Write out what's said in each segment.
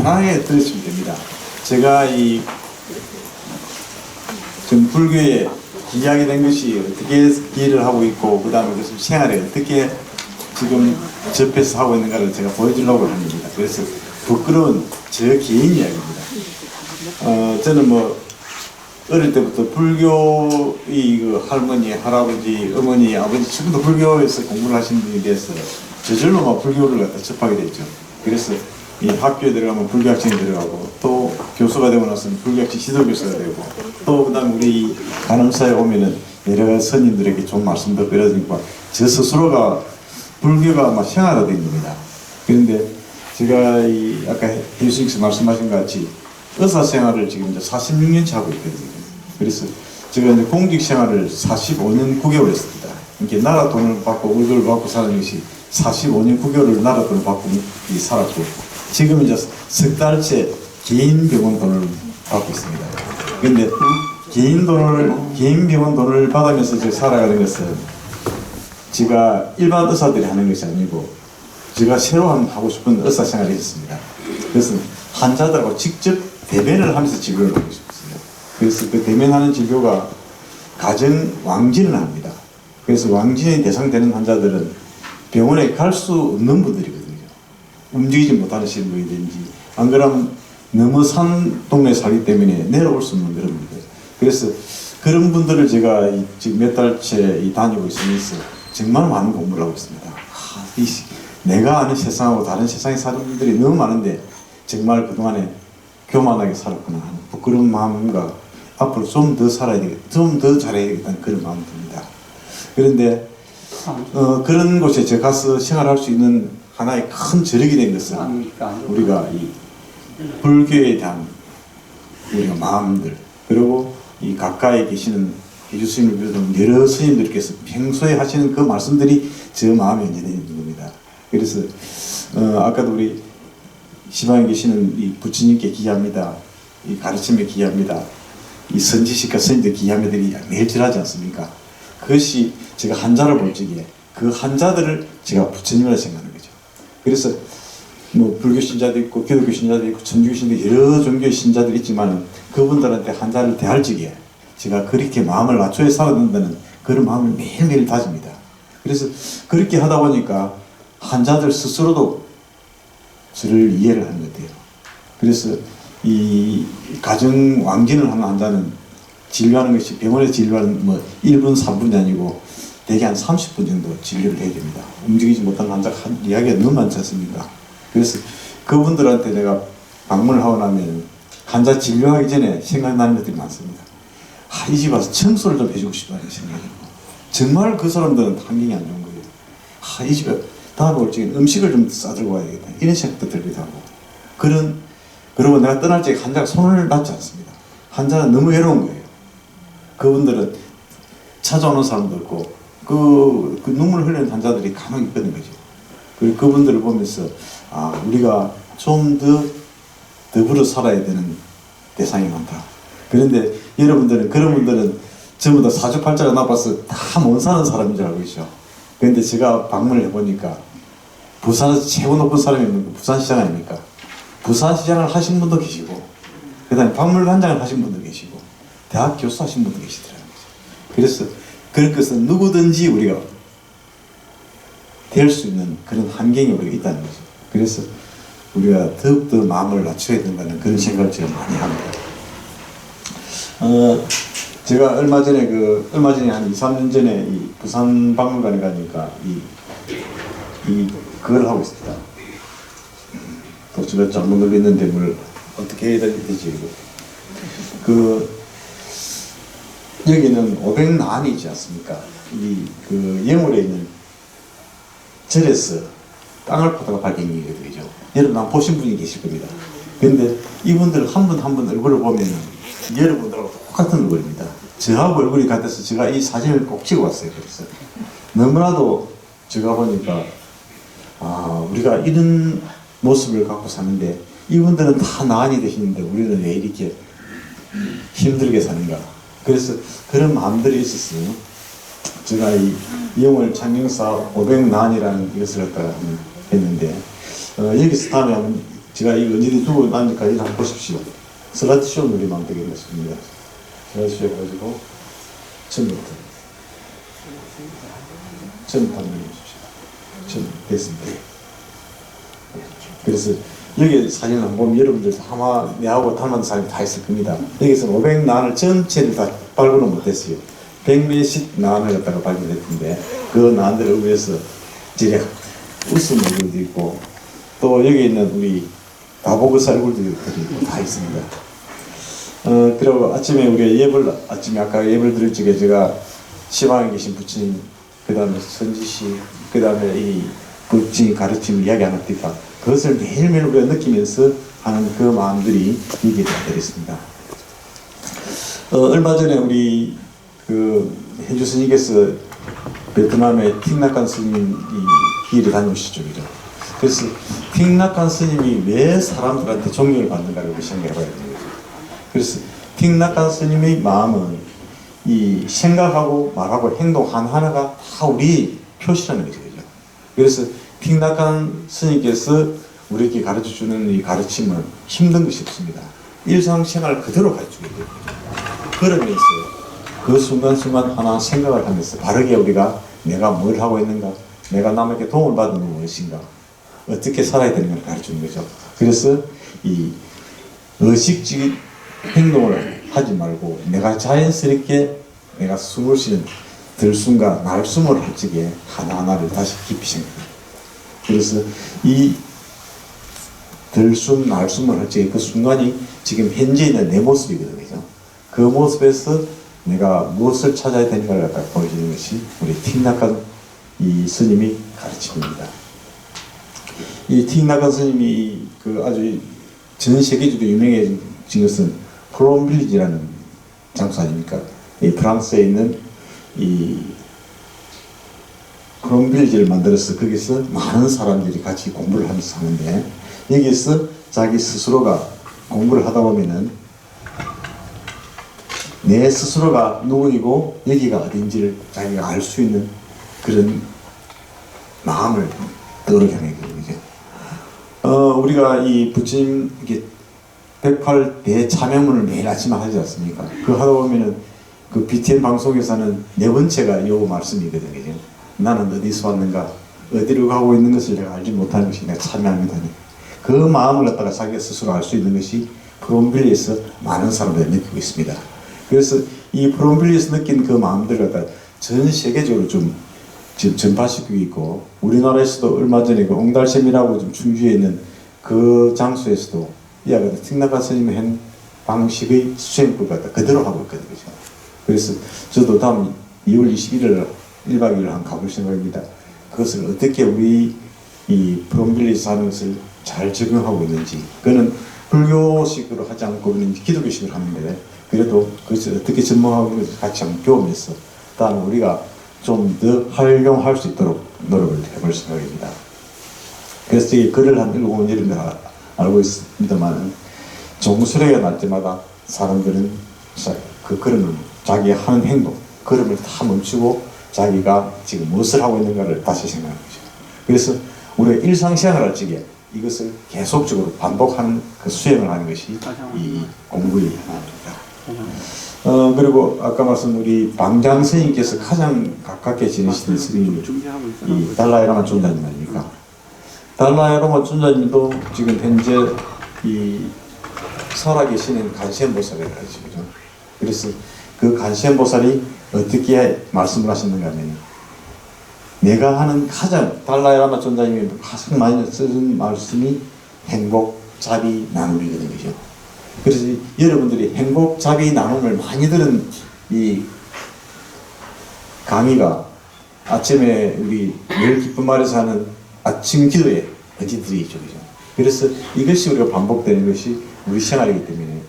편하게 들으시면 됩니다. 제가 이 지금 불교에 이야기된 것이 어떻게 일을 하고 있고 그 다음에 그 생활에 어떻게 지금 접해서 하고 있는가를 제가 보여주려고 합니다. 그래서 부끄러운 저 개인 이야기입니다. 저는 뭐 어릴 때부터 불교의 그 할머니, 할아버지, 어머니, 아버지 지금도 불교에서 공부를 하시는 분이 돼서 저절로 막 불교를 갖다 접하게 됐죠. 그래서 이 학교에 들어가면 불교학생이 들어가고 또 교수가 되고 나서는 불교학생 지도교수가 되고 또 그다음 우리 간암사에 오면은 여러 스님들에게 좋은 말씀도 들으니까 저 스스로가 불교가 아마 생활화됩니다. 그런데 제가 이 아까 혜수님께서 말씀하신 것 같이 의사 생활을 지금 이제 46년째 하고 있거든요. 그래서 제가 이제 공직 생활을 45년 9개월 했습니다. 이렇게 나라 돈을 받고 월급을 받고 사는 것이 45년 9개월을 나라 돈을 받고 살았고 지금 이제 석 달째 개인 병원 돈을 받고 있습니다. 그런데 개인 병원 돈을 받으면서 제가 살아가는 것은 제가 일반 의사들이 하는 것이 아니고 제가 새로 하고 싶은 의사 생활이 있었습니다. 그래서 환자들하고 직접 대면을 하면서 진료를 하고 싶었어요. 그래서 그 대면하는 진료가 가정 왕진을 합니다. 그래서 왕진의 대상되는 환자들은 병원에 갈 수 없는 분들이거든요. 움직이지 못하시는 분이든지 안 그러면 너무 산 동네에 살기 때문에 내려올 수 없는 그런 분들. 그래서 그런 분들을 제가 지금 몇 달째 다니고 있으면서 정말 많은 공부를 하고 있습니다. 내가 아는 세상하고 다른 세상에 사는 분들이 너무 많은데 정말 그동안에 교만하게 살았구나 하는 부끄러운 마음과 앞으로 좀 더 살아야 되겠다, 좀 더 잘해야 되겠다는 그런 마음이 듭니다. 그런데 그런 곳에 제가 가서 생활할 수 있는 하나의 큰 저력이 된 것은 우리가 이 불교에 대한 우리가 마음들 그리고 이 가까이 계시는 예수님을 비롯한 여러 스님들께서 평소에 하시는 그 말씀들이 저 마음에 연연해 있는 겁니다. 그래서 아까도 우리 시방에 계시는 이 부처님께 기합니다. 이 가르침에 기합니다. 이 선지식과 스님들 기합니들이 매일 절하지 않습니까? 그것이 제가 한자를 볼 적에 그 한자들을 제가 부처님이라 생각하는 거죠. 그래서 뭐 불교 신자도 있고 기독교 신자도 있고 천주교 신자도 여러 종교의 신자들이 있지만 그분들한테 한자를 대할 적에 제가 그렇게 마음을 낮춰야 살아간다는 그런 마음을 매일매일 다집니다. 그래서 그렇게 하다 보니까 한자들 스스로도 저를 이해를 하는 것 같아요. 그래서 이 가정 왕진을 하는 한자는 진료하는 것이 병원에 진료하는 뭐 1분 3분이 아니고 대개 한 30분 정도 진료를 해야 됩니다. 움직이지 못하는 환자가 이야기가 너무 많지 않습니까? 그래서 그분들한테 내가 방문을 하고 나면 환자 진료하기 전에 생각나는 것들이 많습니다. 이 집 와서 청소를 좀 해주고 싶다는 생각이 들고 정말 그 사람들은 환경이 안 좋은 거예요. 이 집에 다음에 올 적에 음식을 좀 싸들고 와야겠다 이런 생각도 들기도 하고 그리고 내가 떠날 적에 환자가 손을 놨지 않습니다. 환자는 너무 외로운 거예요. 그분들은 찾아오는 사람도 없고 그 눈물 흘리는 환자들이 가만히 있거든 거죠. 그리고 그분들을 보면서 우리가 좀 더 더불어 살아야 되는 대상이 많다. 그런데 여러분들은 그런 분들은 전부 다 사주팔자가 나빠서 다 못 사는 사람인 줄 알고 있죠. 그런데 제가 방문을 해보니까 부산에서 최고 높은 사람이 부산시장 아닙니까? 부산시장을 하신 분도 계시고 그 다음에 박물관장을 하신 분도 계시고 대학 교수 하신 분도 계시더라고요. 그래서 그런 것은 누구든지 우리가 될 수 있는 그런 환경이 우리가 있다는 거죠. 그래서 우리가 더욱더 마음을 낮춰야 된다는 그런 생각을 제가 많이 합니다. 제가 얼마 전에 한 2, 3년 전에 이 부산 박물관에 가니까 그걸 하고 있습니다. 또 제가 잘못 놀렸는데 뭘 어떻게 해야 되지? 여기는 500난이지 않습니까? 그 영월에 있는 절에서 땅을 파다가 발견이거든요. 여러분 안 보신 분이 계실 겁니다. 그런데 이분들 한 분 한 분 얼굴을 보면 여러분들하고 똑같은 얼굴입니다. 저하고 얼굴이 같아서 제가 이 사진을 꼭 찍어왔어요. 그래서 너무나도 제가 보니까 우리가 이런 모습을 갖고 사는데 이분들은 다 나안이 되시는데 우리는 왜 이렇게 힘들게 사는가. 그래서 그런 마음들이 있었어요. 제가 이 영월 창경사 500난이라는 이것을 갖다가 했는데 여기서 다음에 한번 제가 이 언제든지 두고 난까지 한번 보십시오. 슬라이드쇼 누리면 되겠습니다. 슬라이드쇼 해가지고 처음부터 한번 해주십시오. 처음 됐습니다. 그래서 여기 사진을 한번 보면 여러분들 아마 내하고 닮은 사람이 다 있을 겁니다. 여기서 500난을 전체를 다 발굴은 못했어요. 100몇십 난을 갖다가 발견했는데 그 난들을 위해서 이제 웃음 얼굴도 있고 또 여기 있는 우리 다보그스 얼굴도 있고 다 있습니다. 그리고 아침에 우리가 아침에 아까 예배를 드릴 적에 제가 시방에 계신 부처님, 그 다음에 선지씨, 그 다음에 이 부처님 가르침을 이야기하니까 그것을 매일매일 우리가 느끼면서 하는 그 마음들이 여기에 들어있습니다. 얼마 전에 우리 해주 스님께서 베트남의 틱낙간 스님이 길을 다녀오시죠. 그래서 틱낙간 스님이 왜 사람들한테 존경을 받는가를 생각해 봐야 되는 거죠. 그래서 틱낙간 스님의 마음은 이 생각하고 말하고 행동 하나하나가 다 우리 표시라는 거죠. 그래서 틱낙간 스님께서 우리에게 가르쳐주는 이 가르침은 힘든 것이 없습니다. 일상생활 그대로 가르치고 있거든요. 그러면서 그 순간순간 하나 생각을 하면서 바르게 우리가 내가 뭘 하고 있는가, 내가 남에게 도움을 받는 건 무엇인가, 어떻게 살아야 되는가를 가르치는 거죠. 그래서 이 의식적인 행동을 하지 말고 내가 자연스럽게 내가 숨을 쉬는 들숨과 날숨을 할 적에 하나하나를 다시 깊이 생각합니다. 그래서 이 들숨, 날숨을 할 적에 그 순간이 지금 현재 있는 내 모습이거든요. 그 모습에서 내가 무엇을 찾아야 되는가를 갖다 보여주는 것이 우리 틱낙간 이 스님이 가르침입니다. 이 틱낙간 스님이 아주 전 세계적으로 유명해진 것은 플롬빌리지라는 장소 아닙니까? 이 프랑스에 있는 이 플롬빌리지를 만들어서 거기서 많은 사람들이 같이 공부를 하면서 하는데 여기서 자기 스스로가 공부를 하다 보면은 내 스스로가 누구이고 여기가 어딘지를 자기가 알 수 있는 그런 마음을 떠오르게 하는 거죠. 우리가 이 부처님 108대 참여문을 매일 아침에 하지 않습니까? 그거 하다 보면은 그 BTN 방송에서는 네 번째가 요 말씀이거든요. 나는 어디서 왔는가, 어디로 가고 있는 것을 내가 알지 못하는 것이 내가 참여합니다. 그 마음을 갖다가 자기가 스스로 알 수 있는 것이 프롬빌리에서 많은 사람들이 느끼고 있습니다. 그래서 이 프롬빌리에서 느낀 그 마음들을 갖다 전 세계적으로 좀 지금 전파시키고 있고, 우리나라에서도 얼마 전에 그 옹달샘이라고 좀 충주에 있는 그 장소에서도 이와 같은 틱낙간 스님의 한 방식의 수행법을 갖다 그대로 하고 있거든요. 그래서 저도 다음 2월 21일 1박 2일 한 가볼 생각입니다. 그것을 어떻게 우리 이 프롬빌리에서 하는 것을 잘 적용하고 있는지, 그거는 불교식으로 하지 않고 우리는 기독교식으로 하는데, 그래도 그것을 어떻게 접목하고 있는지 같이 한번 배우면서 다음에 우리가 좀 더 활용할 수 있도록 노력을 해볼 생각입니다. 그래서 이 글을 한 읽어본 이름을 알고 있습니다만, 종수례가 날 때마다 사람들은 그 걸음을, 자기 하는 행동, 걸음을 다 멈추고 자기가 지금 무엇을 하고 있는가를 다시 생각하는 거죠. 그래서 우리가 일상생활을 할 적에 이것을 계속적으로 반복하는 그 수행을 하는 것이 이 공부의 하나입니다. 그리고 아까 말씀 우리 방장 스님께서 가장 가깝게 지내시는 스님이 이 달라이라마 존자님 아닙니까? 달라이라마 존자님도 지금 현재 이 살아계시는 간센보살을 가지고죠. 그래서 그 간센보살이 어떻게 말씀을 하셨는가 하면, 내가 하는 달라이라마 존자님이 가장 많이 쓰는 말씀이 행복, 자비, 나눔이거든요. 그래서 여러분들이 행복, 자비, 나눔을 많이 들은 이 강의가 아침에 우리 늘 기쁜 말에서 하는 아침 기도에 언제들이 있죠. 그래서 이것이 우리가 반복되는 것이 우리 생활이기 때문에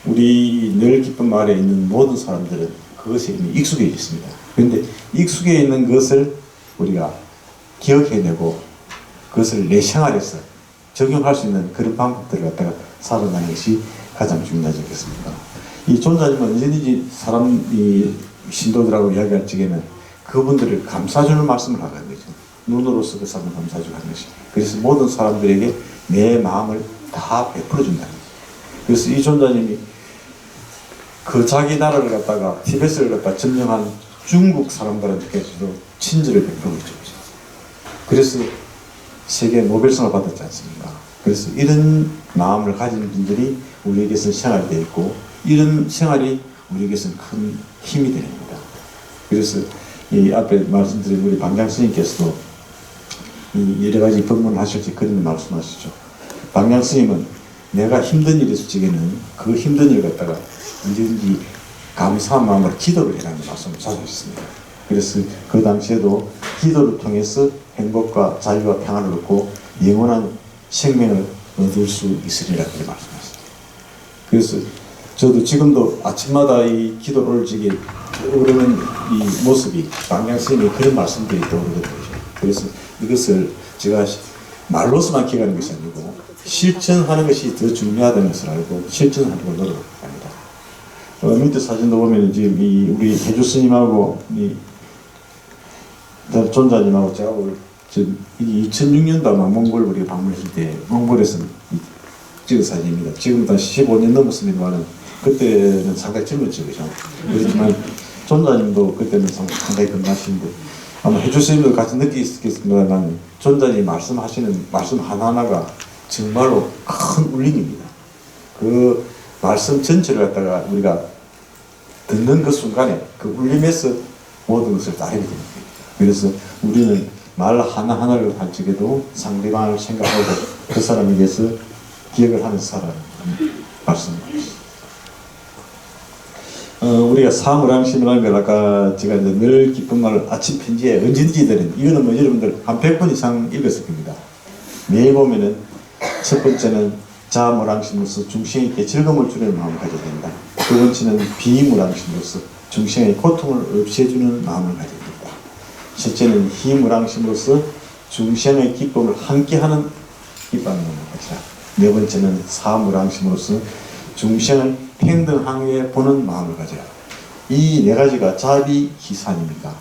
우리 늘 기쁜 말에 있는 모든 사람들은 그것에 이미 익숙해져 있습니다. 그런데 익숙해 있는 것을 우리가 기억해내고 그것을 내 생활에서 적용할 수 있는 그런 방법들을 갖다가 살아가는 것이 가장 중요하지 않겠습니까? 이 존자님은 언제든지 이 신도들하고 이야기할 적에는 그분들을 감싸주는 말씀을 하는 거죠. 눈으로서 그 사람을 감싸주고 하는 것이. 그래서 모든 사람들에게 내 마음을 다 베풀어준다는 거죠. 그래서 이 존자님이 그 자기 나라를 갖다가 티베트를 갖다 점령한 중국 사람들한테도 친절을 베풀고 있죠. 그래서 세계 노벨상을 받았지 않습니까? 그래서 이런 마음을 가진 분들이 우리에게서 생활이 되어 있고, 이런 생활이 우리에게서는 큰 힘이 됩니다. 그래서 이 앞에 말씀드린 우리 방장 스님께서도 이 여러 가지 법문을 하실 때 그런 말씀하시죠. 방장 스님은 내가 힘든 일이 있을 적에는 그 힘든 일을 갖다가 언제든지 감사한 마음으로 기도를 해라는 말씀을 자주 하셨습니다. 그래서 그 당시에도 기도를 통해서 행복과 자유와 평안을 얻고 영원한 생명을 얻을 수 있으리라 그렇게 말씀하셨습니다. 그래서 저도 지금도 아침마다 이 기도를 올지게 떠오르는 이 모습이 방향 스님의 그런 말씀들이 떠오르거든요. 그래서 이것을 제가 말로서만 기억하는 것이 아니고 실천하는 것이 더 중요하다는 것을 알고 실천하려고 노력합니다. 밑에 사진도 보면 지금 이 우리 해주 스님하고 이 존자님하고 제가 지금 2006년도 아마 몽골 우리가 방문했을 때 몽골에서 찍은 사진입니다. 지금 다 15년 넘었습니다만 그때는 상당히 젊었죠, 그죠? 그렇지만 존자님도 그때는 상당히 건강하신데 아마 해주 스님도 같이 느끼겠습니다만 존자님 말씀하시는 말씀 하나하나가 정말로 큰 울림입니다. 그 말씀 전체를 갖다가 우리가 듣는 그 순간에 그 울림에서 모든 것을 따르게 됩니다. 그래서 우리는 말 하나하나를 할 적에도 상대방을 생각하고 그 사람에 대해서 기억을 하면서 살아가는 말씀입니다. 우리가 사물함심이라는 걸 아까 제가 이제 늘 기쁜 말 아침 편지에 언제든지 드린 이거는 뭐 여러분들 한 100번 이상 읽었을 겁니다. 매일 보면은 첫 번째는 자물함심으로서 중생에게 즐거움을 주려는 마음을 가져야 된다. 두 번째는 비물함심으로서 중생의 고통을 없애주는 마음을 가져야 된다. 첫째는 희물함심으로서 중생의 기쁨을 함께하는 기쁨을 가지라. 네 번째는 사물함심으로서 중생을 평등하게 보는 마음을 가져라. 이 네 가지가 자비기산입니다.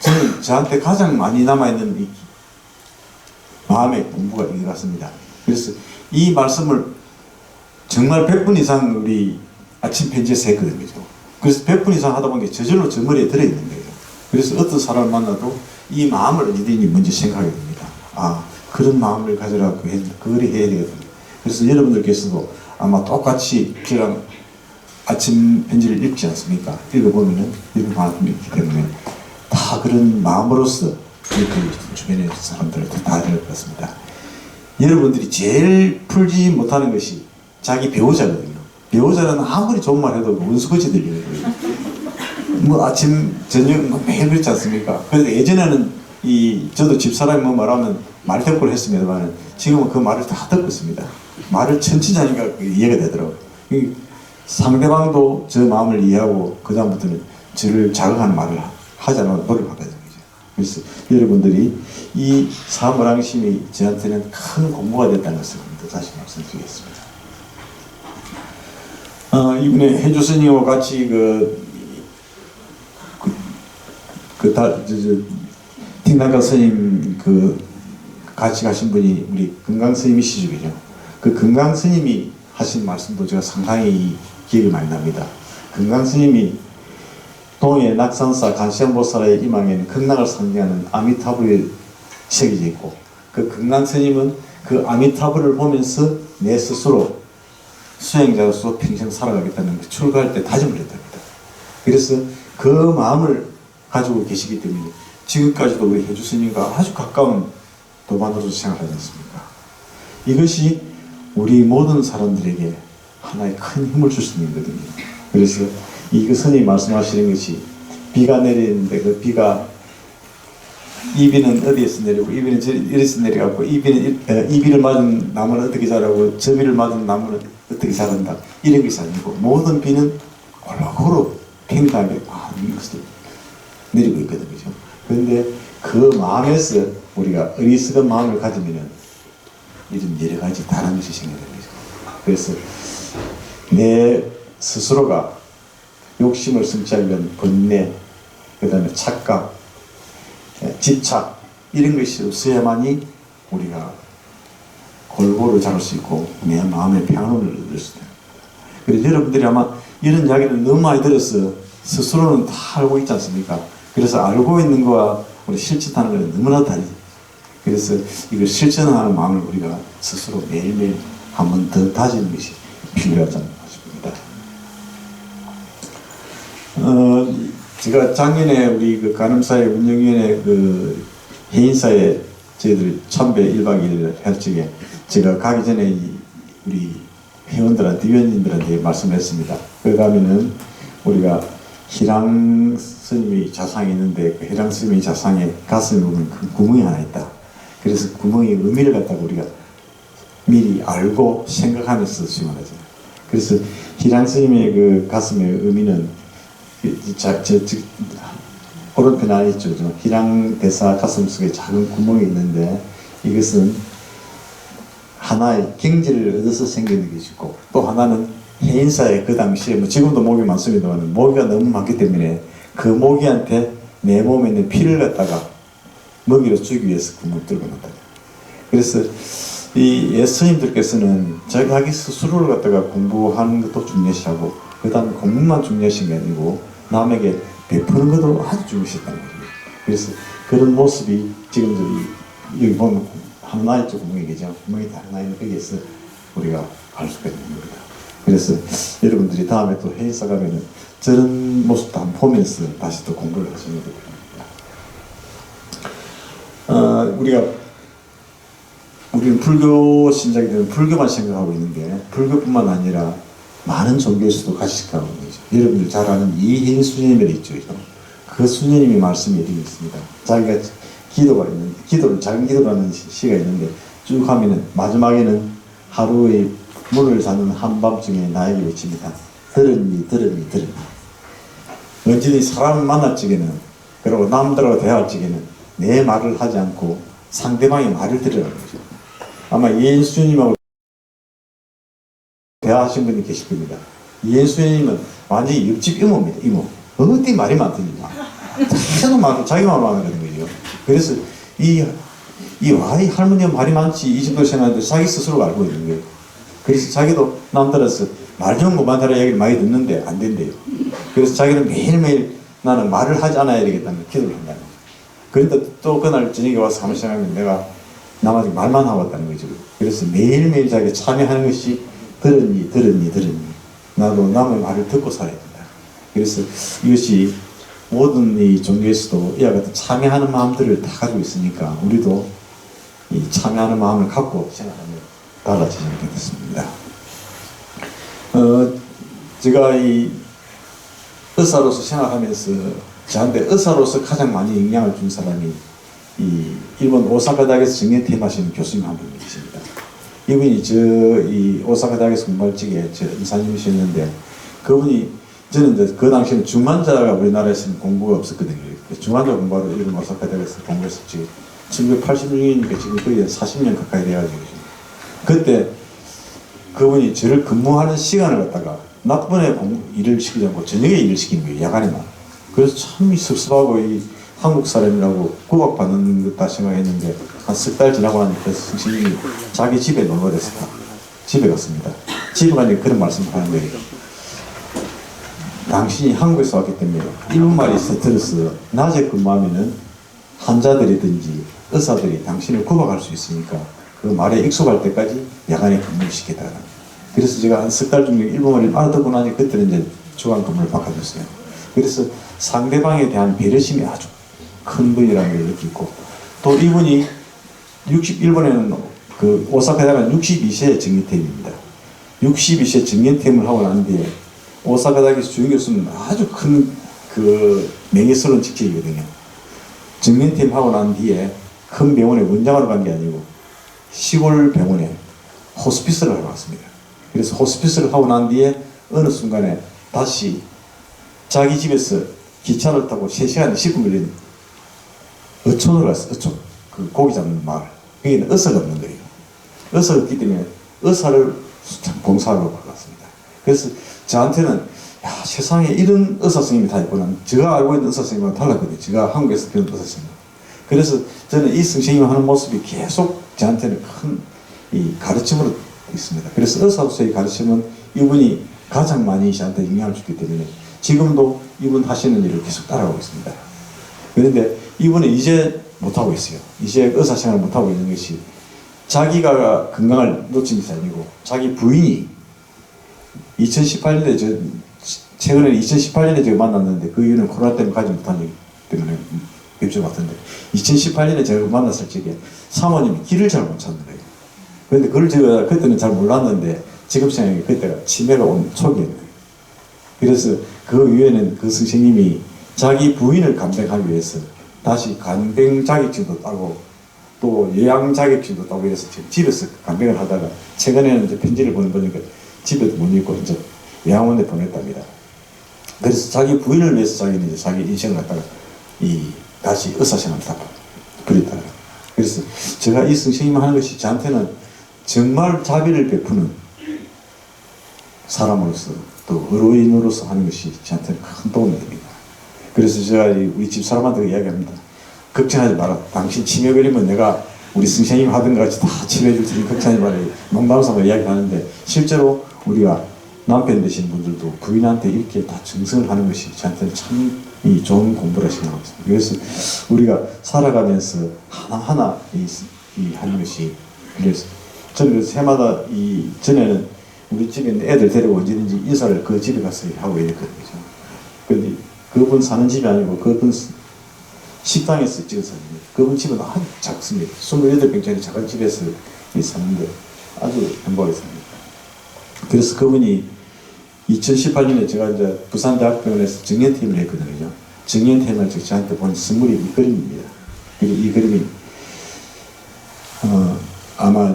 저는 저한테 가장 많이 남아있는 이 마음의 공부가 이것 같습니다. 그래서 이 말씀을 정말 100분 이상 우리 아침 편지에서 했거든요. 그래서 100분 이상 하다 보니까 저절로 저 머리에 들어있는 거예요. 그래서 어떤 사람을 만나도 이 마음을 언제든지 먼저 생각하게 됩니다. 아, 그런 마음을 가져라고 그걸 해야 되거든요. 그래서 여러분들께서도 아마 똑같이 저랑 아침 편지를 읽지 않습니까? 읽어보면은 이런 마음이 있기 때문에 다 그런 마음으로서 이렇게 주변의 사람들한테 다 될 것 같습니다. 여러분들이 제일 풀지 못하는 것이 자기 배우자거든요. 배우자는 아무리 좋은 말 해도 원수같이 들리거든요. 뭐 아침, 저녁 뭐 매일 그렇지 않습니까? 그런데 예전에는 저도 집사람이 뭐 말하면 말대꾸를 했습니다만 지금은 그 말을 다 듣고 있습니다. 말을 천천히하니까 이해가 되더라고요. 상대방도 저 마음을 이해하고 그다음부터는 저를 자극하는 말을 하지 않으려고 노력하거든요. 그래서 여러분들이 이 사물함심이 저한테는 큰 공부가 됐다는 것을 다시 말씀드리겠습니다. 이번에 해주 스님과 같이 팅나가 스님 같이 가신 분이 우리 금강 스님이시죠, 그죠? 그 금강 스님이 하신 말씀도 제가 상당히 기억이 많이 납니다. 금강 스님이 동해 낙산사 간시양보살의 이망에는 극락을 상징하는 아미타불이 새겨져 있고, 그 금강 스님은 그 아미타불을 보면서 내 스스로 수행자로서 평생 살아가겠다는 걸 출가할 때 다짐을 했답니다. 그래서 그 마음을 가지고 계시기 때문에 지금까지도 우리 해주 스님과 아주 가까운 도반으로서 생각하지 않습니까? 이것이 우리 모든 사람들에게 하나의 큰 힘을 줄 수 있는 거거든요. 그래서 이 스님이 말씀하시는 것이 비가 내리는데 그 비가 이비는 어디에서 내리고 이비는 이리서 내려가고 이비를 맞은 나무는 어떻게 자라고 저비를 맞은 나무는 어떻게 자란다 이런 것이 아니고 모든 비는 골고루 평등하게 많은 것을 내리고 있거든요. 그런데 그 마음에서 우리가 어리석은 마음을 가지면은 이런 여러 가지 다른 것이 생겨나는 거죠. 그래서 내 스스로가 욕심을 성취하려면 번뇌, 그 다음에 착각, 집착 이런 것이 없어야만이 우리가 골고루 자랄 수 있고 내 마음의 평안을 얻을 수 있다. 그래서 여러분들이 아마 이런 이야기를 너무 많이 들어서 스스로는 다 알고 있지 않습니까? 그래서 알고 있는 거와 우리 실천하는 건 너무나 다르지. 그래서 이걸 실천하는 마음을 우리가 스스로 매일매일 한 번 더 다지는 것이 필요하지 않나 싶습니다. 제가 작년에 우리 그 간음사회 운영위원회 그 해인사에 저희들 참배 1박 2일 할 적에 제가 가기 전에 우리 회원들한테, 위원님들한테 말씀을 했습니다. 거기 가면은 우리가 희랑 스님이 자상이 있는데 그 희랑 스님의 자상에 가슴에 보면 큰 구멍이 하나 있다. 그래서 구멍의 의미를 갖다가 우리가 미리 알고 생각하면서 수행하죠. 그래서 희랑 스님의 그 가슴의 의미는 오른편 안에 있죠. 희랑 대사 가슴 속에 작은 구멍이 있는데 이것은 하나의 경지를 얻어서 생기는 것이고 또 하나는 해인사에 그 당시에 뭐 지금도 모기 많습니다만 모기가 너무 많기 때문에 그 모기한테 내 몸에 있는 피를 갖다가 먹이로 주기 위해서 구멍을 뚫고 놨다. 그래서 이 예스님들께서는 자기 스스로를 갖다가 공부하는 것도 중요시하고 그 다음에 공부만 중요하신 게 아니고 남에게 베푸는 것도 아주 중요시했다는 거예요. 그래서 그런 모습이 지금도 여기 보면 하나 있죠. 구멍이 계죠. 구멍이 하나 있는 거기에서 우리가 알 수가 있는 겁니다. 그래서 여러분들이 다음에 또 회의사 가면은 저런 모습도 한번 보면서 다시 또 공부를 하시면 됩니다. 우리는 불교 신자이기 때문에 불교만 생각하고 있는데 불교뿐만 아니라 많은 종교에서도 같이 생각하고 있는 거죠. 여러분들 잘 아는 이혜인 수녀님이 있죠. 그 수녀님이 말씀이 이렇게 있습니다. 자기가 기도가 있는데, 작은 기도라는 시가 있는데, 쭉 하면은, 마지막에는 하루의 문을 닫는 한밤중에 나에게 외칩니다. 들으니. 언제든지 사람을 만날 적에는, 그리고 남들하고 대화할 적에는 내 말을 하지 않고 상대방의 말을 들으라는 거죠. 아마 이혜수님하고 대화하신 분이 계실 겁니다. 이혜수님은 완전히 옆집 이모입니다. 이모. 어디 말이 많더니 계속 말, 자기 말만 하는 거죠. 그래서 이 할머니가 말이 많지 이 정도 생각하는데 자기 스스로가 알고 있는 거예요. 그래서 자기도 남들어서 말 좀 그만하라 얘기를 많이 듣는데 안 된대요. 그래서 자기는 매일매일 나는 말을 하지 않아야 되겠다는 기도를 한다는 거죠. 그런데 또 그날 저녁에 와서 한번 생각하면 내가 남한테 말만 하고 왔다는 거죠. 그래서 매일매일 자기가 참여하는 것이 들으니. 나도 남의 말을 듣고 살아야 된다. 그래서 이것이 모든 이 종교에서도 이와 같은 참여하는 마음들을 다 가지고 있으니까 우리도 이 참여하는 마음을 갖고 생각하면 달라지는 게 됐습니다. 제가 이 의사로서 생각하면서 저한테 의사로서 가장 많이 영향을 준 사람이 이 일본 오사카 대학에서 정년퇴임 하시는 교수님 한 분이 계십니다. 이분이 이 오사카 대학에서 공부할 적에 저 의사님이셨는데 그분이 저는 이제 그 당시에는 중환자가 우리나라에서는 공부가 없었거든요. 중환자 공부하러 일본 오사카 대학에서 공부했었지. 1986년이니까 지금 거의 40년 가까이 돼가지고 그때 그분이 저를 근무하는 시간을 갖다가 낮번에 일을 시키지 않고 저녁에 일을 시키는 거예요. 야간에만. 그래서 참 섭섭하고 이 한국 사람이라고 구박받는 것다 생각했는데 한 석 달 지나고 나니까 선생님이 자기 집에 놀러 갔습니다. 집에 갔습니다. 집에 가니까 그런 말씀을 하는 거예요. 당신이 한국에서 왔기 때문에 일본말이 서툴어서 낮에 근무하면은 환자들이든지 의사들이 당신을 구박할 수 있으니까 그 말에 익숙할 때까지 야간에 근무를 시키다가 그래서 제가 한 석 달 중에 일본말을 알아듣고 나니 그때는 이제 주간 근무를 바꿔줬어요. 그래서 상대방에 대한 배려심이 아주 큰 분이라는 걸 느끼고 또 이분이 일본에는 그 오사카 대학은 62세 정년퇴임입니다. 62세 정년퇴임을 하고 난 뒤에 오사카 대학에서 주임 교수는 아주 큰 그 명예스러운 직책이거든요. 정년퇴임하고 난 뒤에 큰 병원에 원장으로 간 게 아니고 시골 병원에 호스피스를 하러 갔습니다. 그래서 호스피스를 하고 난 뒤에 어느 순간에 다시 자기 집에서 기차를 타고 3시간 10분 걸리는 어촌으로 갔어요. 어촌. 그 고기 잡는 마을. 거기는 의사가 없는 거예요. 의사가 없기 때문에 의사를 봉사하러 갔습니다. 그래서 저한테는 야, 세상에 이런 의사 선생님이 다 있구나. 제가 알고 있는 의사 선생님과 달랐거든요. 제가 한국에서 배운 의사 선생님. 그래서 저는 이 선생님이 하는 모습이 계속 저한테는 큰 이 가르침으로 있습니다. 그래서 의사로서의 가르침은 이분이 가장 많이 저한테 영향을 줬기 때문에 지금도 이분 하시는 일을 계속 따라가고 있습니다. 그런데 이분은 이제 못하고 있어요. 이제 의사생활을 못하고 있는 것이 자기가 건강을 놓친 것이 아니고 자기 부인이 2018년에 최근에 2018년에 제가 만났는데 그 이유는 코로나 때문에 가지 못하기 때문에 여쭤봤던데 2018년에 제가 만났을 적에 사모님이 길을 잘 못 찾는 거예요. 그런데 그걸 제가 그때는 잘 몰랐는데 지금 생각에 그때가 치매가 온 초기였어요. 그래서 그 이후에는 그 선생님이 자기 부인을 간병하기 위해서 다시 간병 자격증도 따고 또 요양 자격증도 따고 이래서 지금 집에서 간병을 하다가 최근에는 이제 편지를 보니까 집에도 못 있고 이제 요양원에 보냈답니다. 그래서 자기 부인을 위해서 자기는 이제 자기 인생을 갖다가 다시 의사생활을 다 버렸다. 그래서 제가 이 선생님 하는 것이 저한테는 정말 자비를 베푸는 사람으로서 또 의료인으로서 하는 것이 저한테는 큰 도움이 됩니다. 그래서 제가 우리 집 사람한테 이야기합니다. 걱정하지 마라. 당신 치매 걸리면 내가 우리 선생님 하던 것 같이 다 치료해 줄 테니 걱정하지 마라. 농담삼아 이야기하는데 실제로 우리가 남편 되시는 분들도 부인한테 이렇게 다 정성을 하는 것이 저한테는 참 좋은 공부라 생각합니다. 그래서 우리가 살아가면서 하나하나 하는 것이 그래서 저는 해마다 전에는 우리 집에 있는 애들 데리고 언제든지 인사를 그 집에 가서 하고 이랬거든요. 그런데 그분 사는 집이 아니고 그분 식당에서 찍어서 그분 집은 아주 작습니다. 28평짜리 작은 집에서 사는데 아주 행복하게 삽니다. 그래서 그분이 2018년에 제가 이제 부산대학병원에서 정년퇴임을 했거든요. 정년퇴임을 저한테 본 선물이 이 그림입니다. 그리고 이 그림이 아마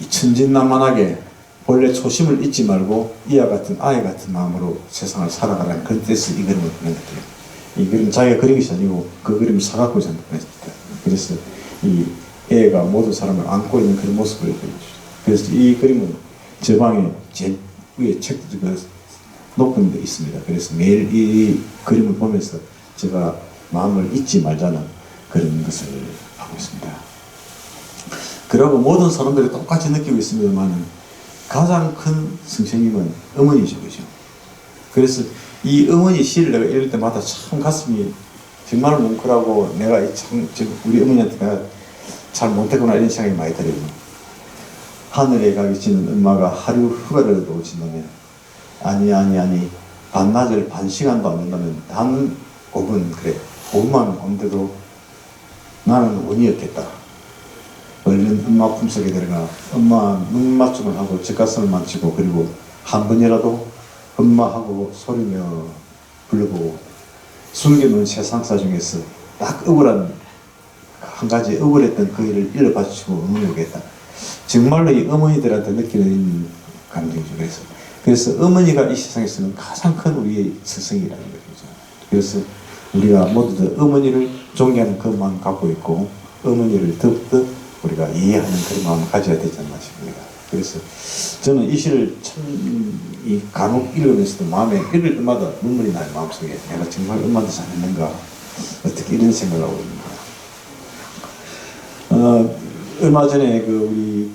천진난만하게 본래 초심을 잊지 말고 이와 같은 아이 같은 마음으로 세상을 살아가라는 그런 뜻에서 이 그림을 보냈대요. 이 그림 자기가 그린 것이 아니고 그 그림을 사갖고 저한테 보냈습니다. 그래서 이 애가 모든 사람을 안고 있는 그런 모습을 보여주죠. 그래서 이 그림은 제 방에 제일 위에 책도 높은 데 있습니다. 그래서 매일 이 그림을 보면서 제가 마음을 잊지 말자는 그런 것을 하고 있습니다. 그리고 모든 사람들이 똑같이 느끼고 있습니다만 가장 큰 선생님은 어머니죠. 그죠? 그래서 이 어머니 시를 내가 읽을 때마다 참 가슴이 정말 뭉클하고 내가 참 우리 어머니한테 내가 잘 못했구나 이런 생각이 많이 들어요. 하늘에 가 계시는 엄마가 하루 휴가라도 오신다면 아니 반나절 반 시간도 안 된다면 단 5분 그래 5분만 온데도 나는 운이었겠다. 얼른 엄마 품속에 들어가 엄마 눈 맞춤을 하고 젖가슴을 만지고 그리고 한 번이라도 엄마하고 소리며 불러보고 숨겨놓은 세상사 중에서 딱 억울한 한 가지 억울했던 그 일을 일러바치고 응원하겠다. 정말로 이 어머니들한테 느끼는 감정이죠. 그래서 어머니가 이 세상에서는 가장 큰 우리의 스승이라는 거죠. 그래서 우리가 모두 다 어머니를 존경하는 그 마음을 갖고 있고 어머니를 더욱더 우리가 이해하는 그런 마음을 가져야 되지 않나 싶습니다. 그래서 저는 이 시를 참 간혹 읽으면서도 마음에 읽을 때마다 눈물이 나요. 마음속에 내가 정말 엄마한테 잘했는가 어떻게 이런 생각을 하고 있는가. 얼마 전에 우리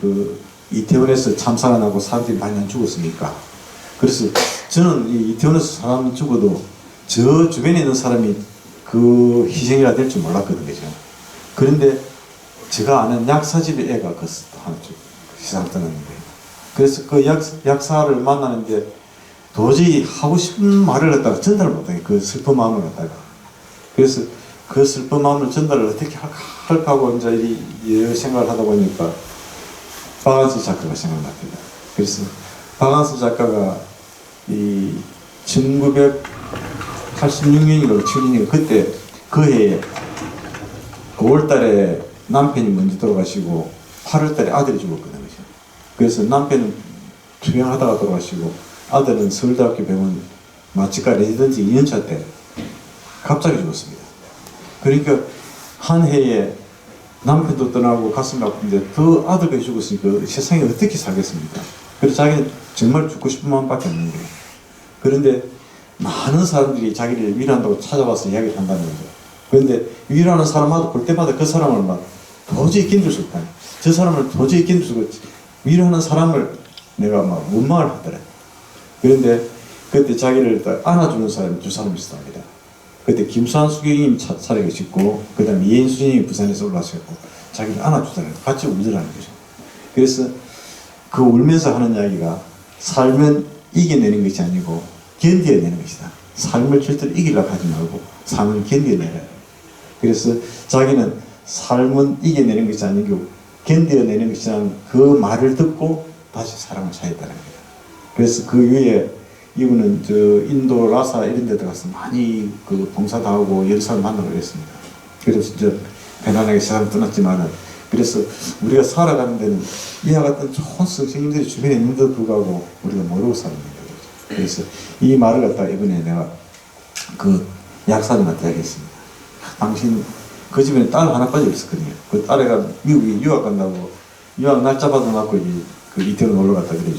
이태원에서 참사가 나고 사람들이 많이 안 죽었으니까 그래서 저는 이태원에서 사람 죽어도 저 주변에 있는 사람이 그 희생이라 될 줄 몰랐거든요. 그런데 제가 아는 약사집의 애가 하나 희생을 떠났는데 그래서 그 약사를 만나는데 도저히 하고 싶은 말을 갖다가 전달을 못하게 그 슬픈 마음을 갖다가 그래서 그 슬픈 마음을 전달을 어떻게 할까 하고 이제 이 생각을 하다 보니까 박한서 작가가 생각납니다. 그래서 박한서 작가가 이 1986년인가 7년인가 그때 그 해에 5월달에 남편이 먼저 돌아가시고 8월달에 아들이 죽었거든요. 그래서 남편은 투병하다가 돌아가시고 아들은 서울대학교 병원 마취과 레지던트 2년차 때 갑자기 죽었습니다. 그러니까 한 해에 남편도 떠나고 가슴이 아픈데 더 아들까지 죽었으니까 세상에 어떻게 살겠습니까? 그래서 자기는 정말 죽고 싶은 마음밖에 없는 거예요. 그런데 많은 사람들이 자기를 위로한다고 찾아와서 이야기를 한다는 거죠. 그런데 위로하는 사람마다 볼 때마다 그 사람을 막 도저히 견딜 수 없다. 저 사람을 도저히 견딜 수가 없지. 위로하는 사람을 내가 막 원망을 하더래. 그런데 그때 자기를 딱 안아주는 사람이 두 사람이 있었답니다. 그때 김수환 수경님 살아 계셨고, 그 다음에 이혜인 수님이 부산에서 올라왔었고, 자기를 안아주더라고요. 같이 울더라는 거죠. 그래서 그 울면서 하는 이야기가, 삶은 이겨내는 것이 아니고 견뎌내는 것이다. 삶을 절대로 이기려고 하지 말고 삶을 견뎌내라. 그래서 자기는 삶은 이겨내는 것이 아니고 견뎌내는 것이라는 그 말을 듣고 다시 사람을 찾았다는 거예요. 그래서 그 이후에 이분은 저 인도 라사 이런 데 들어가서 많이 그 봉사도 하고 여러 사람 만나고 그랬습니다. 그래서 이제 편안하게 세상을 떠났지만은, 그래서 우리가 살아가는 데는 이와 같은 좋은 선생님들이 주변에 있는데도 불구하고 우리가 모르고 사는 거예요. 그래서 이 말을 갖다가 이번에 내가 그 약사님한테 이야기했습니다. 당신 그 집에는 딸 하나까지 없었거든요. 그 딸애가 미국에 유학 간다고 유학 날짜 받아놓고 그 이태원 놀러 갔다 그래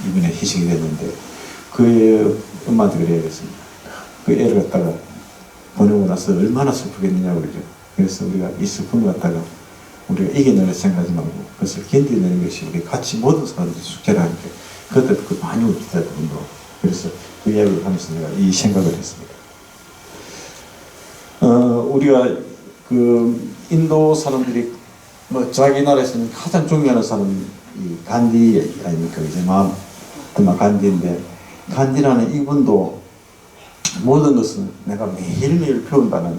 이번에 희생이 됐는데, 그 엄마한테 그래야겠습니다. 그 애를 갖다가 보내고 나서 얼마나 슬프겠느냐고 그러죠. 그래서 우리가 이 슬픔을 갖다가 우리가 이겨내려 생각하지 말고 그것을 견뎌내는 것이 우리 같이 모든 사람들이 숙제라는 게, 그때 그 많이 웃기더라고요. 그래서 그 이야기를 하면서 내가 이 생각을 했습니다. 우리가 그 인도 사람들이 뭐 자기 나라에서는 가장 존경하는 사람이 간디 아닙니까? 이제 마하트마 간디인데, 간디라는 이분도 모든 것은 내가 매일매일 배운다는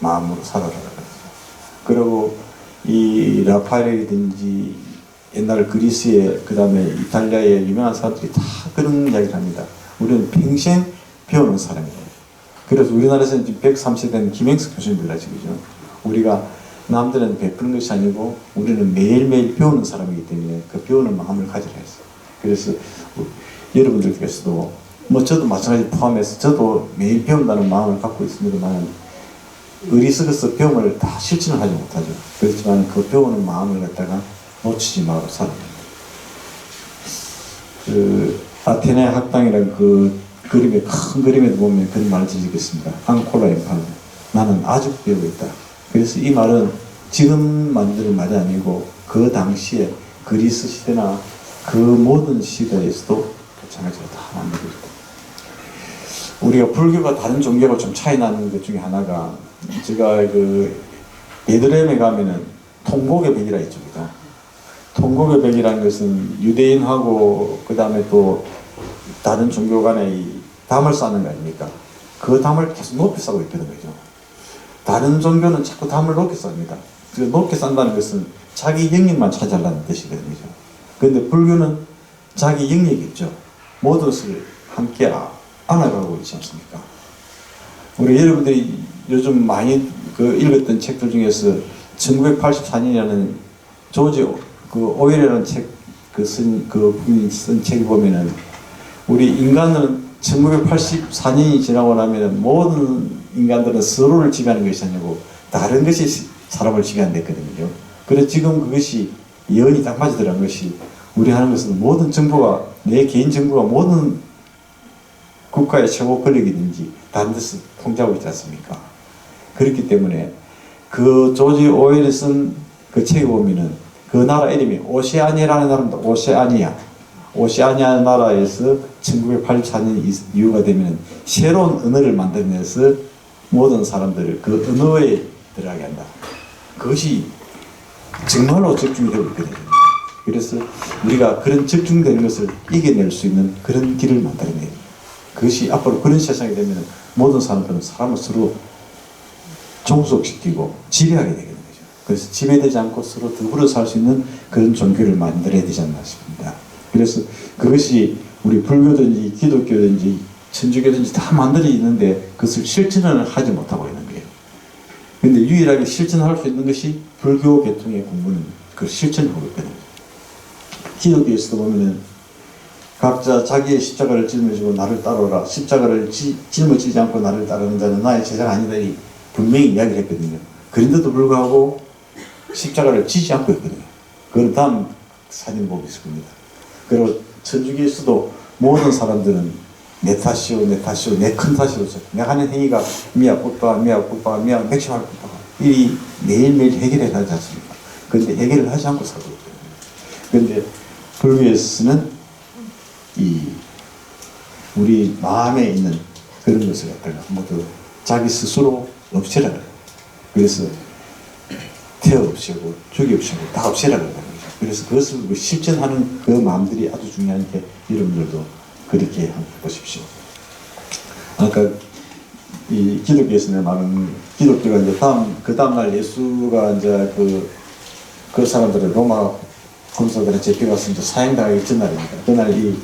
마음으로 살아가라. 그리고 이 라파엘이든지 옛날 그리스의 그 다음에 이탈리아의 유명한 사람들이 다 그런 이야기를 합니다. 우리는 평생 배우는 사람이에요. 그래서 우리나라에서는 지금 130세 된 김행석 교수님들 아시죠? 우리가 남들은 베푸는 것이 아니고 우리는 매일매일 배우는 사람이기 때문에 그 배우는 마음을 가지라 했어요. 그래서 여러분들께서도 뭐 저도 마찬가지 포함해서 저도 매일 배운다는 마음을 갖고 있습니다만, 어리석어서 배움을 다 실천을 하지 못하죠. 그렇지만 그 배우는 마음을 갖다가 놓치지 말고 살아야 됩니다. 그 아테네 학당이라는 그 그림에, 큰 그림에도 보면 그런 말을 지지겠습니다. 앙콜라 엠팔, 나는 아직 배우고 있다. 그래서 이 말은 지금 만드는 말이 아니고 그 당시에 그리스 시대나 그 모든 시대에서도 마찬가지로 다 만들고 있다. 우리가 불교가 다른 종교하고 좀 차이 나는 것 중에 하나가, 제가 그 베들레헴에 가면은 통곡의 벽이라 있죠. 통곡의 벽이라는 것은 유대인하고 그 다음에 또 다른 종교 간에 담을 쌓는 거 아닙니까? 그 담을 계속 높이 쌓고 있거든, 그죠? 다른 종교는 자꾸 담을 높게 쌉니다. 그 높게 쌓는다는 것은 자기 영역만 차지하려는 뜻이거든요. 그런데 불교는 자기 영역이 있죠. 모든 것을 함께 안아가고 있지 않습니까? 우리 여러분들이 요즘 많이 읽었던 책들 중에서 1984년이라는 조지 오웰이라는 책, 분이 쓴 책을 보면은, 우리 인간은 1984년이 지나고 나면 모든 인간들은 서로를 지배하는 것이 아니고 다른 것이 사람을 지배한댔거든요. 그래서 지금 그것이 예언이 딱 맞으더라는 것이, 우리 하는 것은 모든 정부가, 내 개인 정부가 모든 국가의 최고 권력이든지 다른 데서 통제하고 있지 않습니까? 그렇기 때문에 그 조지 오웰이 쓴 그 책에 보면은 그 나라 이름이 오세아니아라는 나라입니다. 오세아니아 나라에서 1984년 이후가 되면 새로운 언어를 만들면서 모든 사람들을 그 언어에 들어가게 한다. 그것이 정말로 적중이 되고 있거든요. 그래서 우리가 그런 적중되는 것을 이겨낼 수 있는 그런 길을 만들어내야 돼요. 그것이 앞으로 그런 세상이 되면 모든 사람들은 사람을 서로 종속시키고 지배하게 되거든요. 그래서 지배되지 않고 서로 더불어 살 수 있는 그런 종교를 만들어야 되지 않나 싶습니다. 그래서 그것이 우리 불교든지 기독교든지 천주교든지 다 만들어 있는데 그것을 실천을 하지 못하고 있는 거예요. 그런데 유일하게 실천할 수 있는 것이 불교 계통의 공부는 그 실천하고 있거든요. 기독교에서도 보면은 각자 자기의 십자가를 짊어지고 나를 따르라. 십자가를 짊어지지 않고 나를 따르는 자는 나의 제자가 아니다. 분명히 이야기를 했거든요. 그런데도 불구하고 십자가를 지지 않고 있거든요. 그건 다음 사진 보고 있을 겁니다. 그리고 천주교에서도 모든 사람들은 내 탓이오, 내 탓이오, 내 큰 탓이오. 내가 하는 행위가 미약국가, 맥심할 국가. 이 매일매일 해결해 가지 않습니까? 그런데 해결을 하지 않고 살고 있거든요. 그런데 불교에서는 이 우리 마음에 있는 그런 것을 갖다가 모두 자기 스스로 없애라 그래요. 그래서 태어 없애고 죽이 없애고 다 없애라 그래요. 그래서 그것을 실천하는 그 마음들이 아주 중요한데 여러분들도 그렇게 한번 보십시오. 아까 이 기독교에서는 말은 기독교가 이제 그 다음날 예수가 이제 그 사람들을 로마 군사들은 잡혀가서 이제 사형당하기 전날입니다. 그날 이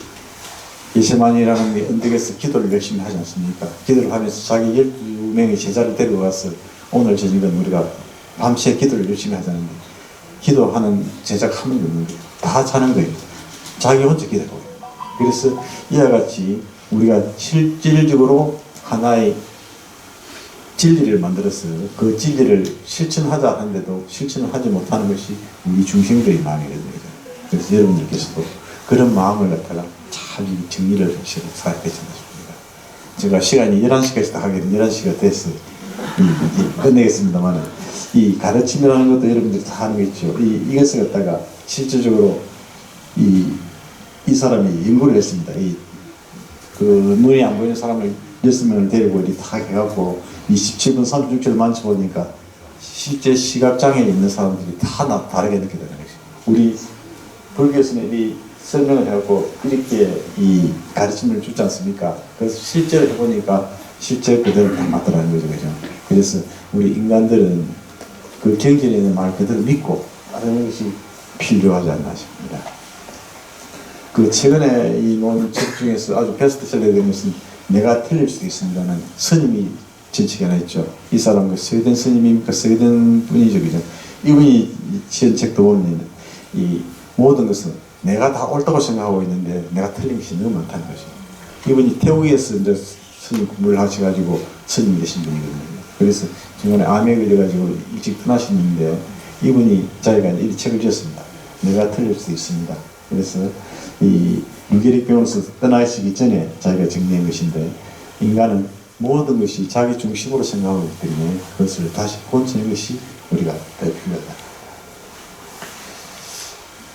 게세마니라는 언덕에서 기도를 열심히 하지 않습니까? 기도를 하면서 자기 12명의 제자를 데려가서 오늘 저녁은 우리가 밤새 기도를 열심히 하자는데 기도하는 제자가 한 명도 없는 거예요. 다 자는 거예요. 자기 혼자 기도하고. 그래서 이와 같이 우리가 실질적으로 하나의 진리를 만들어서 그 진리를 실천하자 하는데도 실천을 하지 못하는 것이 우리 중심들의 마음이거든요. 그래서 여러분들께서도 그런 마음을 갖다가 잘 정리를 하시고 살아야 되지 않습니까? 제가 시간이 11시까지 다 하게 된 11시가 돼서 끝내겠습니다만 이 가르침이라는 것도 여러분들이 다 하는 게 있죠. 이것을 갖다가 실질적으로 이 사람이 연구를 했습니다. 그 눈이 안 보이는 사람을 6명을 데리고 이렇게 다 해갖고 27분 36초를 만져보니까 실제 시각장애에 있는 사람들이 다 다르게 느껴지는 거죠. 우리 불교에서는 이 설명을 해갖고 이렇게 이 가르침을 주지 않습니까? 그래서 실제로 해보니까 실제 그대로 딱 맞더라는 거죠. 그죠? 그래서 우리 인간들은 그 경전에 있는 말 그대로 믿고 따르는 것이 필요하지 않나 싶습니다. 그 최근에 이 논책 중에서 아주 베스트셀러된 것은 내가 틀릴 수도 있습니다는 스님이 전책이 하나 있죠. 이 사람은 스웨덴 스님입니까? 스웨덴 분이죠. 그죠? 이분이 지은 책도 보면 이 모든 것은 내가 다 옳다고 생각하고 있는데 내가 틀린 것이 너무 많다는 것이죠. 이분이 태국에서 이제 스님 공부를 하셔가지고 스님이 되신 분이거든요. 그래서 중간에 암에 걸려가지고 일찍 떠나셨는데 이분이 자기가 이 책을 지었습니다. 내가 틀릴 수도 있습니다. 그래서 이 유계리 병원에서 떠나시기 전에 자기가 정리한 것인데 인간은 모든 것이 자기 중심으로 생각하고 있기 때문에 그것을 다시 본치는 것이 우리가 필요하다.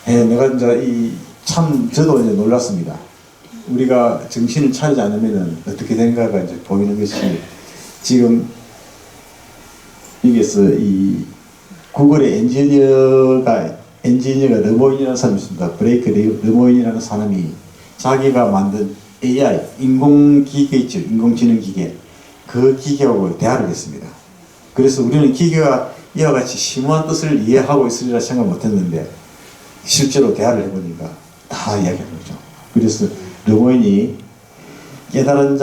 내가 이제 참 저도 이제 놀랐습니다. 우리가 정신을 차리지 않으면은 어떻게 된가가 이제 보이는 것이 지금 여기서 이 구글의 엔지니어가 르모인이라는 사람이 있습니다. 브레이크 르모인이라는 사람이 자기가 만든 AI, 인공기계 있죠. 인공지능 기계. 그 기계하고 대화를 했습니다. 그래서 우리는 기계가 이와 같이 심오한 뜻을 이해하고 있으리라 생각 못했는데 실제로 대화를 해보니까 다 이야기하는 거죠. 그래서 르모인이 깨달음을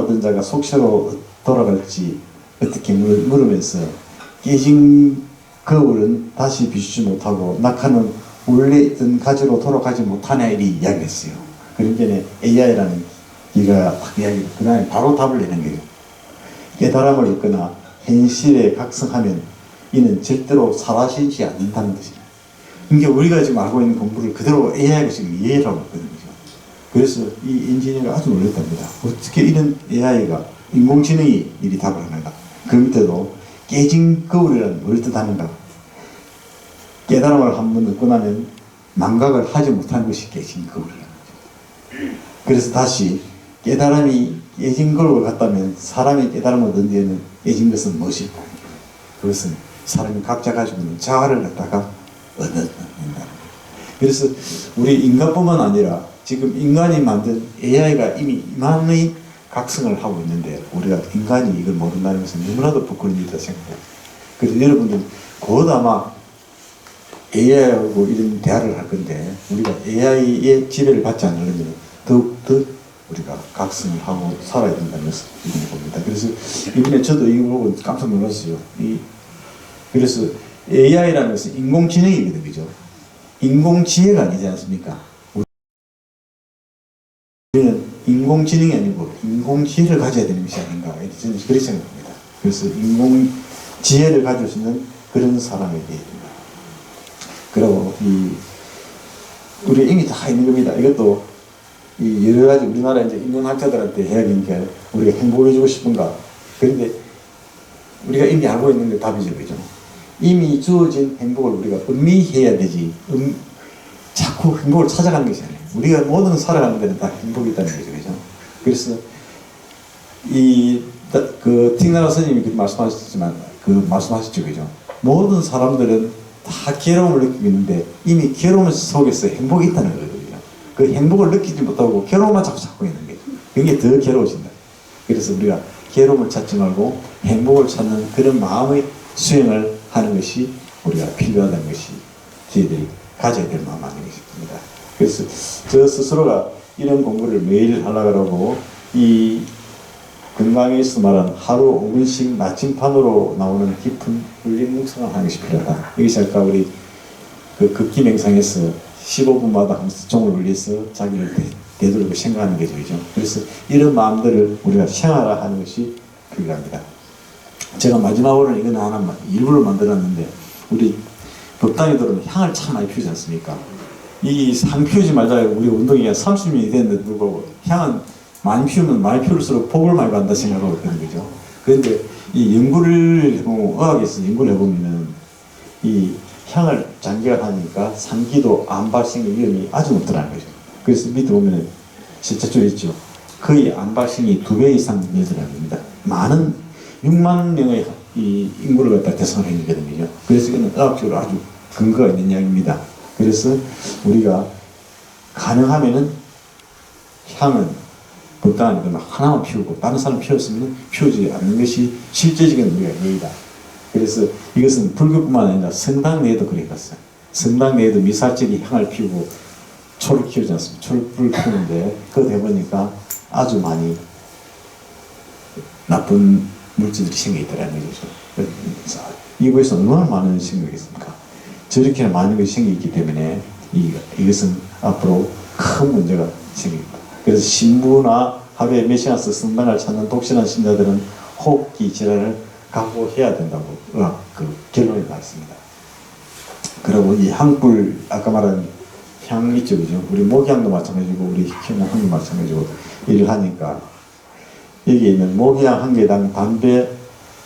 얻은 자가 속세로 돌아갈지 어떻게 물으면서 깨진 거울은 다시 비추지 못하고 낙하는 원래 있던 가지로 돌아가지 못하냐 이리 이야기를 했어요. 그런 전에 AI라는 기가 딱 이야기를 그 다음에 바로 답을 내는 거예요. 깨달음을 얻거나 현실에 각성하면 이는 절대로 사라지지 않는다는 것이에요. 그러니까 우리가 지금 알고 있는 공부를 그대로 AI가 지금 이해를 하고 있거든요. 그래서 이 엔지니어가 아주 놀랐답니다. 어떻게 이런 AI가 인공지능이 이리 답을 하는가. 그 밑에도 깨진 거울이라는 뭘 뜻하는가. 깨달음을 한번 얻고 나면 망각을 하지 못하는 것이 깨진 거울이라는 거죠. 그래서 다시 깨달음이 깨진 거울을 갖다면 사람이 깨달음을 얻은 뒤에는 깨진 것은 무엇일까. 그것은 사람이 각자 가지고 있는 자아를 갖다가 얻는다. 그래서 우리 인간뿐만 아니라 지금 인간이 만든 AI가 이미 이만의 각성을 하고 있는데 우리가 인간이 이걸 모른다는 것은 너무나도 부끄러운 일이다 생각해요. 그래서 여러분들 곧 아마 AI하고 이런 대화를 할 건데 우리가 AI의 지배를 받지 않으려면 더욱더 우리가 각성을 하고 살아야 된다는 것을 이번에 봅니다. 그래서 이번에 저도 이거 보고 깜짝 놀랐어요. 그래서 AI라는 것은 인공지능이거든요. 그죠? 인공지혜가 아니지 않습니까? 우리는 인공지능이 아니고 인공지혜를 가져야 되는 것이 아닌가 저는 그렇게 생각합니다. 그래서 인공지혜를 가질 수 있는 그런 사람이 되어야 됩니다. 그리고 우리 이미 다 있는 겁니다. 이것도 여러 가지 우리나라 이제 인문학자들한테 해야 되는 게 우리가 행복해지고 싶은가. 그런데 우리가 이미 알고 있는 게 답이죠. 그죠? 이미 주어진 행복을 우리가 음미해야 되지. 자꾸 행복을 찾아가는 것이 아니에요. 우리가 모든 살아가는 데는 다 행복이 있다는 거죠. 그죠? 그래서 틱나라 스님이 말씀하셨지만, 말씀하셨죠. 그죠? 모든 사람들은 다 괴로움을 느끼고 있는데 이미 괴로움 속에서 행복이 있다는 거거든요. 그 행복을 느끼지 못하고 괴로움만 자꾸 찾고 있는 거예요. 그게 더 괴로워진다. 그래서 우리가 괴로움을 찾지 말고 행복을 찾는 그런 마음의 수행을 하는 것이 우리가 필요하다는 것이 저희들이 가져야 될 마음 아닌 것입니다. 그래서 저 스스로가 이런 공부를 매일 하려고 하고, 이 건강에서 말한 하루 5분씩 나침판으로 나오는 깊은 울림 묵상을 하는 것이 필요하다. 이것이 아까 우리 그 극기 명상에서 15분마다 하면서 종을 울려서 자기를 되돌리고 생각하는 거죠. 그죠? 그래서 이런 마음들을 우리가 생활화하는 것이 필요합니다. 제가 마지막으로 이건 하나 일부러 만들었는데, 우리 법당에들은 향을 참 많이 피우지 않습니까? 이 향 피우지 말자, 우리 운동이 30년이 됐는데 불구하고 향은 많이 피우면 많이 피울수록 복을 많이 받는다 생각하고 있거든요. 그죠? 그런데 이 연구를 해보면, 의학에서 연구를 해보면은 이 향을 장기간 하니까 상기도 암 발생 위험이 아주 높더라는 거죠. 그래서 밑에 보면은 실제 줄 있죠. 거의 암 발생이 2배 이상 늘더라는 겁니다. 많은 6만 명의 이 인구를 갖다 대상을 했거든요. 그래서 이거는 의학적으로 아주 근거가 있는 이야기입니다. 그래서 우리가 가능하면은 향은 법당하니까 하나만 피우고 다른 사람 피웠으면 피우지 않는 것이 실제적인 우리가 예의다. 그래서 이것은 불교뿐만 아니라 성당 내에도 그래 갔어요. 성당 내에도 미사적인 향을 피우고 초를 키우지 않습니까? 초를 키우는데 그거 해보니까 아주 많이 나쁜 물질들이 생겨있더라는 거죠. 이거에서 얼마나 많은 생기겠습니까? 저렇게 많은 것이 생기기 때문에 이것은 앞으로 큰 문제가 생깁니다. 그래서 신부나 하루에 몇 시간씩 성당을 찾는 독실한 신자들은 호흡기 질환을 각오해야 된다고 결론이 났습니다. 그리고 이 향불, 아까 말한 향 있죠, 그죠? 우리 모기향도 마찬가지고 우리 희귀향도 마찬가지고 일을 하니까 여기에 있는 모기향 한 개당 담배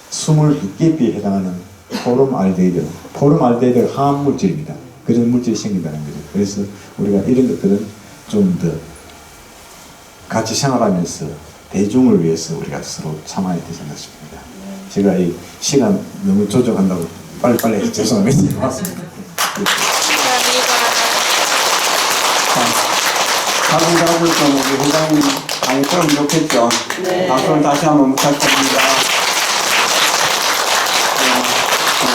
22개비에 해당하는 포름알데히드가 항암 물질입니다. 그런 물질이 생긴다는 거죠. 그래서 우리가 이런 것들은 좀 더 같이 생활하면서 대중을 위해서 우리가 서로 참아야 되지 않나 싶습니다. 제가 이 시간 너무 조정한다고 빨리빨리 해서 죄송합니다. 고맙습니다. 자분자분 좀 우리 회장님 많이 들으면 좋겠죠. 네. 박수를 다시 한번 부탁드립니다.